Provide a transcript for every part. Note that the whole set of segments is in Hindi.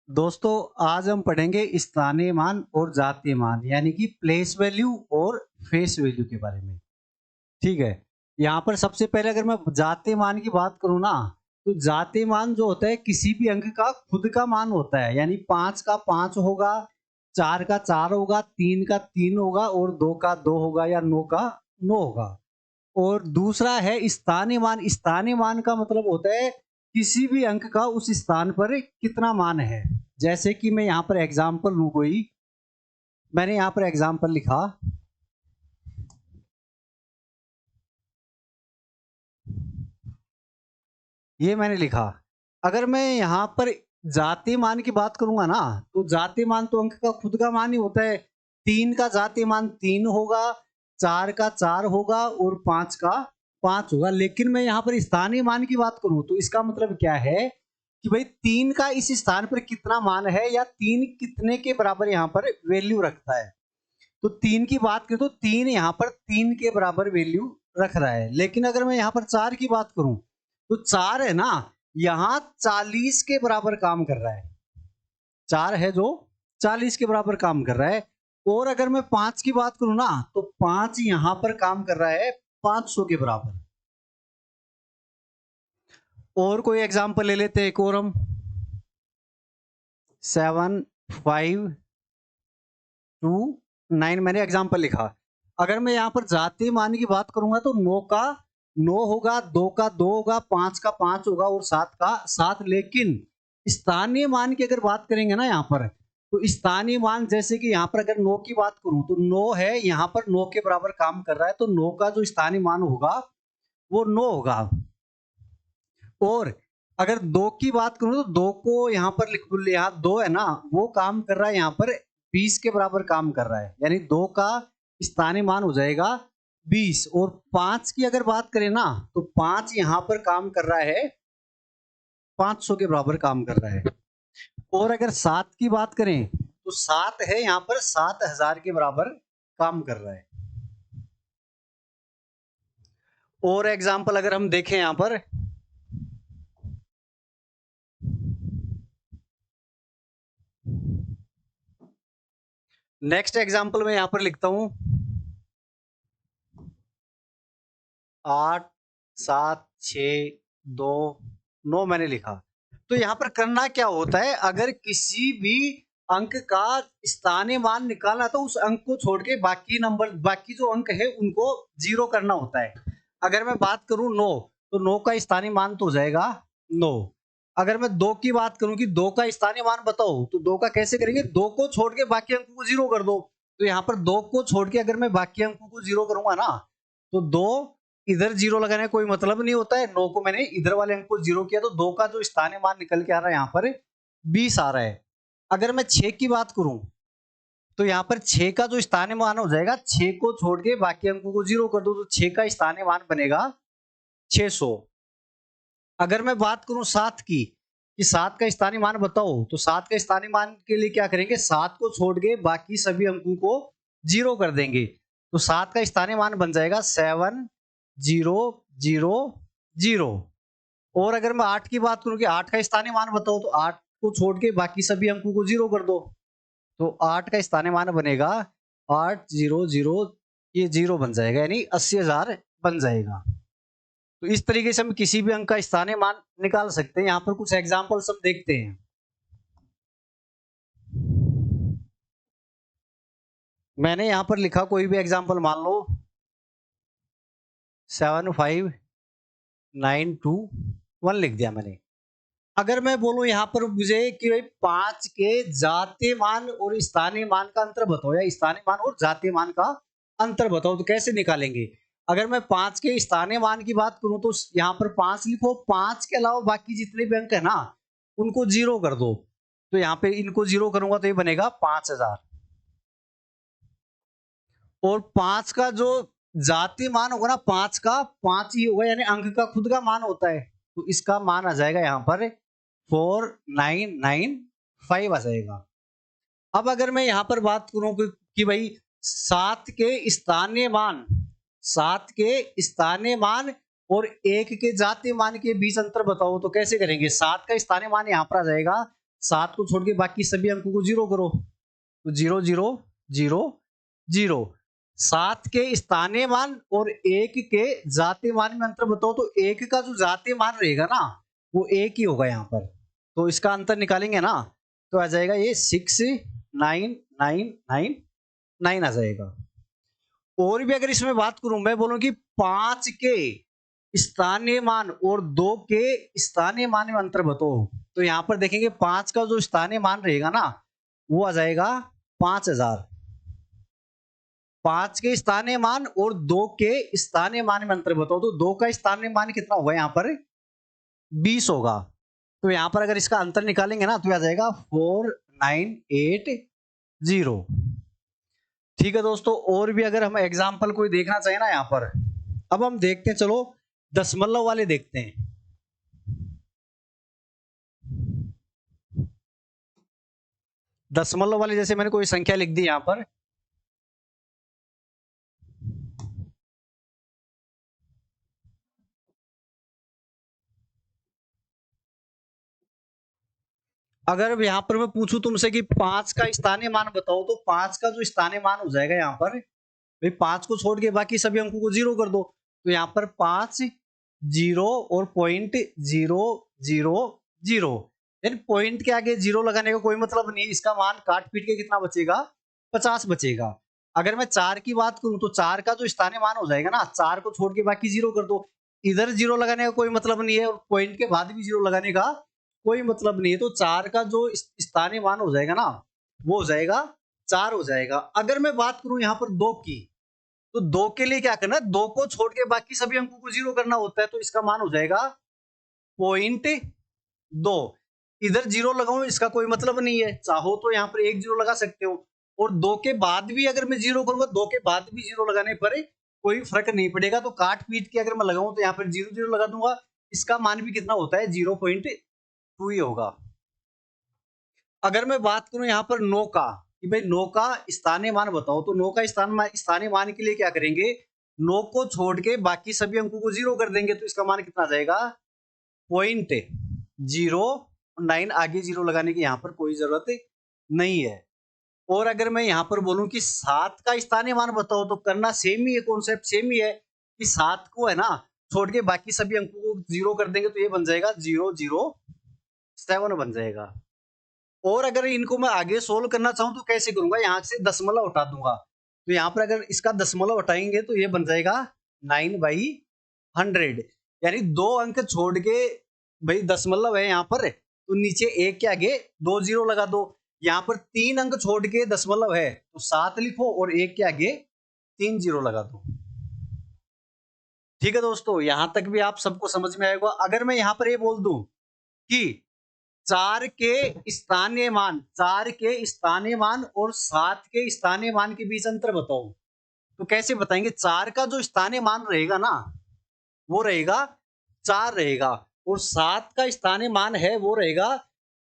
दोस्तों आज हम पढ़ेंगे स्थानीय मान और जातीय मान यानी कि प्लेस वैल्यू और फेस वैल्यू के बारे में। ठीक है। यहाँ पर सबसे पहले अगर मैं जातीय मान की बात करूँ ना, तो जातीय मान जो होता है किसी भी अंक का खुद का मान होता है। यानी 5 का 5 होगा, 4 का 4 होगा, 3 का 3 होगा और 2 का 2 होगा या 9 का 9 होगा। और दूसरा है स्थानीय मान। स्थानीय मान का मतलब होता है किसी भी अंक का उस स्थान पर कितना मान है। जैसे कि मैं यहाँ पर एग्जाम्पल लूँ कोई, मैंने यहाँ पर एग्जाम्पल लिखा, ये मैंने लिखा। अगर मैं यहाँ पर जातीय मान की बात करूंगा ना, तो जातीय मान तो अंक का खुद का मान ही होता है। 3 का जातीय मान 3 होगा, 4 का 4 होगा और 5 का 5 होगा। लेकिन मैं यहाँ पर स्थानीय मान की बात करूं तो इसका मतलब क्या है कि भाई 3 का इस स्थान पर कितना मान है या 3 कितने के बराबर यहाँ पर वैल्यू रखता है। तो 3 की बात करें तो 3 यहाँ पर 3 के बराबर वैल्यू रख रहा है। लेकिन अगर मैं यहाँ पर 4 की बात करूं तो 4 है ना, यहाँ 40 के बराबर काम कर रहा है। 4 है जो 40 के बराबर काम कर रहा है। और अगर मैं 5 की बात करूं ना, तो 5 यहां पर काम कर रहा है 500 के बराबर। और कोई एग्जांपल ले लेते हैं, एक और हम 7 5 2 9 मैंने एग्जांपल लिखा। अगर मैं यहां पर जातीय मान की बात करूंगा तो 9 का 9 होगा, 2 का 2 होगा, 5 का 5 होगा और 7 का 7। लेकिन स्थानीय मान की अगर बात करेंगे ना यहाँ पर, तो स्थानीय मान जैसे कि यहाँ पर अगर 9 की बात करूं तो 9 है, यहाँ पर 9 के बराबर काम कर रहा है, तो 9 का जो स्थानीय मान होगा वो 9 होगा। और अगर 2 की बात करूं तो 2 को यहाँ पर लिख, यहाँ 2 है ना, वो काम कर रहा है यहाँ पर 20 के बराबर काम कर रहा है। यानी 2 का स्थानीय मान हो जाएगा 20। और 5 की अगर बात करें ना, तो 5 यहाँ पर काम कर रहा है 500 के बराबर काम कर रहा है। और अगर 7 की बात करें तो 7 है यहाँ पर 7000 के बराबर काम कर रहा है। और एग्जाम्पल अगर हम देखें यहाँ पर, नेक्स्ट एग्जाम्पल में यहाँ पर लिखता हूं 8 7 6 2 9 मैंने लिखा। तो यहां पर करना क्या होता है, अगर किसी भी अंक का स्थानीय मान निकालना तो उस अंक को छोड़ के बाकी नंबर, बाकी जो अंक है उनको जीरो करना होता है। अगर मैं बात करूं 9, तो 9 का स्थानीय मान तो हो जाएगा 9। अगर मैं 2 की बात करूं कि 2 का स्थानीय मान बताओ, तो 2 का कैसे करेंगे, 2 को छोड़ के बाकी अंकों को जीरो कर दो। तो यहाँ पर 2 को छोड़ के अगर मैं बाकी अंकों को जीरो करूंगा ना, तो 2 इधर जीरो लगाने का कोई मतलब नहीं होता है। 9 को मैंने इधर वाले अंक को जीरो किया तो 2 का जो स्थानीय मान निकल के आ रहा है यहाँ पर 20 आ रहा है। अगर मैं 6 की बात करूं तो यहाँ पर 6 का जो स्थानीय मान हो जाएगा, 6 को छोड़ के बाकी अंकों को जीरो कर दो तो 6 का स्थानीय मान बनेगा 600। अगर मैं बात करूं 7 की, कि 7 का स्थानीय मान बताओ, तो 7 का स्थानीय मान के लिए क्या करेंगे, 7 को छोड़ के बाकी सभी अंकों को जीरो कर देंगे। तो 7 का स्थानीय मान बन जाएगा 7 0 0 0। और अगर मैं 8 की बात करूं कि 8 का स्थानीय मान बताओ, तो 8 को छोड़ के बाकी सभी अंकों को जीरो कर दो। तो 8 का स्थानीय मान बनेगा 8 0 0, ये जीरो बन जाएगा, यानी 80,000 बन जाएगा। तो इस तरीके से हम किसी भी अंक का स्थानीय मान निकाल सकते हैं। यहाँ पर कुछ एग्जाम्पल्स हम देखते हैं। मैंने यहाँ पर लिखा कोई भी एग्जाम्पल, मान लो 7 5 9 2 1 लिख दिया मैंने। अगर मैं बोलूं यहाँ पर मुझे कि भाई 5 के जातीय मान और स्थानीय मान का अंतर बताओ, या स्थानीय मान और जातीय मान का अंतर बताओ, तो कैसे निकालेंगे। अगर मैं 5 के स्थानीय मान की बात करूं तो यहाँ पर 5 लिखो, 5 के अलावा बाकी जितने भी अंक है ना उनको जीरो कर दो। तो यहाँ पे इनको जीरो करूंगा तो ये बनेगा 5000। और 5 का जो जातीय मान होगा ना, 5 का 5 ही होगा, यानी अंक का खुद का मान होता है। तो इसका मान आ जाएगा यहाँ पर 4995 आ जाएगा। अब अगर मैं यहाँ पर बात करूं कि भाई 7 के स्थानीय मान, 7 के स्थानीय मान और 1 के जातीय मान के बीच अंतर बताओ, तो कैसे करेंगे। 7 का स्थानीय मान यहाँ पर आ जाएगा 7 को छोड़ के बाकी सभी अंकों को 0 करो, तो 0 0 0 0। 7 के स्थानीय मान और 1 के जातीय मान में अंतर बताओ, तो 1 का जो जातीय मान रहेगा ना वो 1 ही होगा यहाँ पर, तो इसका अंतर निकालेंगे ना तो आ जाएगा ये 6 9 9 9 9 आ जाएगा। और भी अगर इसमें बात करूं, मैं बोलूं कि 5 के स्थानीय मान और 2 के स्थानीय मान में अंतर बताओ, तो यहां पर देखेंगे 5 का जो स्थानीय मान रहेगा ना वो आ जाएगा 5000। 5 के स्थानीय मान और 2 के स्थानीय मान में अंतर बताओ, तो 2 का स्थानीय मान कितना होगा यहाँ पर 20 होगा, तो यहां पर अगर इसका अंतर निकालेंगे ना तो आ जाएगा 4980। ठीक है दोस्तों, और भी अगर हम एग्जाम्पल कोई देखना चाहे ना यहाँ पर, अब हम देखते हैं, चलो दशमलव वाले देखते हैं। दशमलव वाले जैसे मैंने कोई संख्या लिख दी यहां पर, अगर यहां पर मैं पूछूं तुमसे कि 5 का स्थानीय मान बताओ, तो 5 का जो स्थानीय मान हो जाएगा यहाँ पर, भाई 5 को छोड़ के बाकी सभी अंकों को 0 कर दो, तो यहाँ पर 5 0 और पॉइंट 0 0 0। पॉइंट के आगे 0 लगाने का कोई मतलब नहीं, इसका मान काट पीट के कितना बचेगा 50 बचेगा। अगर मैं 4 की बात करूं तो 4 का जो स्थानीय मान हो जाएगा ना, 4 को छोड़ के बाकी 0 कर दो, इधर 0 लगाने का कोई मतलब नहीं है और पॉइंट के बाद भी 0 लगाने का कोई मतलब नहीं है, तो 4 का जो स्थानीय मान हो जाएगा ना वो हो जाएगा 4 हो जाएगा। अगर मैं बात करूं यहाँ पर 2 की, तो 2 के लिए क्या करना है, 2 को छोड़ के बाकी सभी अंकों को 0 करना होता है, तो इसका मान हो जाएगा 0.2। इधर 0 लगाऊं इसका कोई मतलब नहीं है, चाहो तो यहाँ पर 1 0 लगा सकते हो, और 2 के बाद भी अगर मैं 0 करूंगा, 2 के बाद भी 0 लगाने पर कोई फर्क नहीं पड़ेगा, तो काट पीट के अगर मैं लगाऊं तो यहाँ पर 0 0 लगा दूंगा, इसका मान भी कितना होता है 0.2 ही होगा। अगर मैं बात करूं यहाँ पर 9 का, कि भाई 9 का स्थानीय मान बताओ, तो 9 का स्थानीय मान के लिए क्या करेंगे, 9 को छोड़ के बाकी सभी अंकों को 0 कर देंगे, तो इसका मान कितना आ जाएगा 0.09। आगे 0 लगाने की यहाँ पर कोई जरूरत नहीं है। और अगर मैं यहाँ पर बोलूं कि 7 का स्थानीय मान बताओ, तो करना सेम ही है, कॉन्सेप्ट सेम ही है कि 7 को है ना छोड़ के बाकी सभी अंकों को 0 कर देंगे, तो ये बन जाएगा 007 बन जाएगा। और अगर इनको मैं आगे सोल्व करना चाहूं तो कैसे करूंगा, यहाँ से दशमलव हटा दूंगा, तो यहाँ पर अगर इसका दशमलव हटाएंगे तो ये बन जाएगा 9/100, यानी 2 अंक छोड़ के, भाई दशमलव है यहाँ पर तो नीचे 1 के आगे 2 0 लगा दो, यहाँ पर 3 अंक छोड़ के दशमलव है तो 7 लिखो और 1 के आगे 3 0 लगा दो। ठीक है दोस्तों, यहां तक भी आप सबको समझ में आएगा। अगर मैं यहाँ पर ये बोल दूं कि 4 के स्थानीय मान, 4 के स्थानीय मान और 7 के स्थानीय मान के बीच अंतर बताओ, तो कैसे बताएंगे, 4 का जो स्थानीय मान रहेगा ना वो रहेगा 4 रहेगा, और 7 का स्थानीय मान है वो रहेगा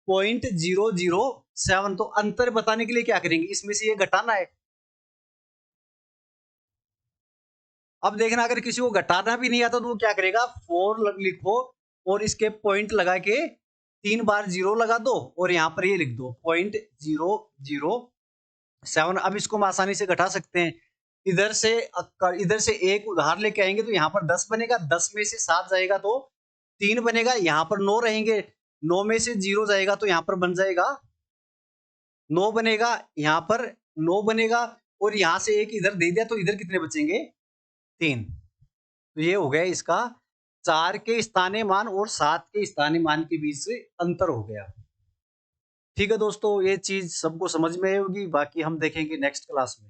0.007। तो अंतर बताने के लिए क्या करेंगे, इसमें से ये घटाना है। अब देखना अगर किसी को घटाना भी नहीं आता तो वो क्या करेगा, 4 लिखो और इसके पॉइंट लगा के 3 बार 0 लगा दो और यहाँ पर ये लिख दो 0.007। अब इसको हम आसानी से घटा सकते हैं, इधर से एक उधार लेके आएंगे तो यहाँ पर 10 बनेगा, 10 में से 7 जाएगा तो 3 बनेगा, यहाँ पर 9 रहेंगे, 9 में से 0 जाएगा तो यहाँ पर बन जाएगा 9 बनेगा, यहाँ पर 9 बनेगा, और यहाँ से एक इधर दे दिया तो इधर कितने बचेंगे 3। तो ये हो गया इसका 4 के स्थानीय मान और 7 के स्थानीय मान के बीच से अंतर हो गया। ठीक है दोस्तों, ये चीज सबको समझ में आएगी, बाकी हम देखेंगे नेक्स्ट क्लास में।